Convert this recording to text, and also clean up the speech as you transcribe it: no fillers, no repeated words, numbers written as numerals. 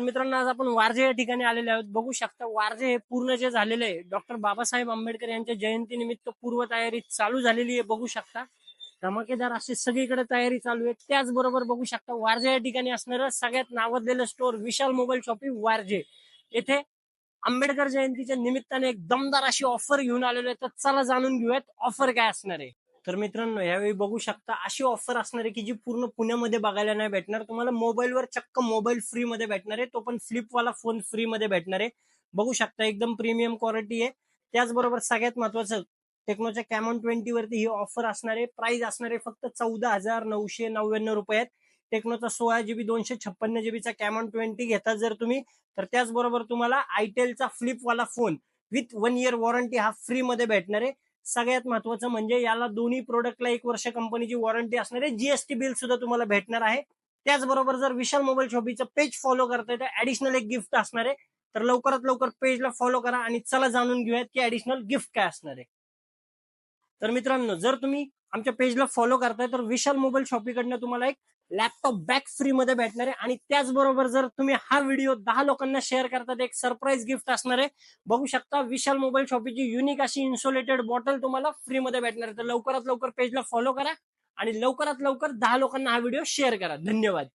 मित्रांनो, आज आपण वारजे या ठिकाणी आलेले आहोत. बघू शकता वारजे हे पूर्ण जे झालेले आहे डॉक्टर बाबासाहेब आंबेडकर यांच्या जयंतीनिमित्त पूर्वतयारी चालू झालेली आहे. बघू शकता धमाकेदार अशी सगळीकडे तयारी चालू आहे. त्याचबरोबर बघू शकता वारजे या ठिकाणी असणारं सगळ्यात नावाजलेलं स्टोअर विशाल मोबाईल शॉपिंग वारजे येथे आंबेडकर जयंतीच्या निमित्ताने एक दमदार अशी ऑफर घेऊन आलेलो आहे. तर चला जाणून घेऊयात ऑफर काय असणार आहे. तर मित्रांनो, यावेळी बघू शकता अशी ऑफर असणार आहे की जी पूर्ण पुण्यामध्ये बघायला नाही भेटणार. तुम्हाला मोबाईलवर चक्क मोबाईल फ्री मध्ये भेटणार आहे, तो पण फ्लिपवाला फोन फ्री मध्ये भेटणार आहे. बघू शकता एकदम प्रीमियम क्वालिटी आहे. त्याचबरोबर सगळ्यात महत्वाचं टेक्नोच्या कॅमॉन 20 वरती ही ऑफर असणार आहे. प्राइस असणार आहे फक्त 14,999 रुपयात. टेक्नोचा 16 GB 256 GB कॅमॉन 20 घेता जर तुम्ही, तर त्याचबरोबर तुम्हाला आयटेलचा फ्लिपवाला फोन विथ 1 इयर वॉरंटी हा फ्री मध्ये भेटणार आहे. सगळ्यात महत्वाचं म्हणजे याला दोन्ही प्रोडक्टला 1 वर्ष कंपनीची वॉरंटी असणार आहे. जीएसटी बिल सुद्धा तुम्हाला भेटणार आहे. त्याचबरोबर जर विशाल मोबाईल शॉपिंगचं पेज फॉलो करताय तर ऍडिशनल एक गिफ्ट असणार आहे. तर लवकरात लवकर पेजला फॉलो करा आणि चला जाणून घेऊयात की ऍडिशनल गिफ्ट काय असणार आहे. तर मित्रांनो, जर तुम्ही आमच्या पेजला फॉलो करताय तर विशाल मोबाईल शॉपीकडनं तुम्हाला एक लॅपटॉप बॅग फ्री मध्ये भेटणार आहे. आणि त्याचबरोबर जर तुम्ही हा व्हिडिओ 10 लोकांना शेअर करतात एक सरप्राईज गिफ्ट असणार आहे. बघू शकता विशाल मोबाईल शॉपीची युनिक अशी इन्सुलेटेड बॉटल तुम्हाला फ्री मध्ये भेटणार आहे. तर लवकरात लवकर पेजला फॉलो करा आणि लवकरात लवकर 10 लोकांना हा व्हिडिओ शेअर करा. धन्यवाद.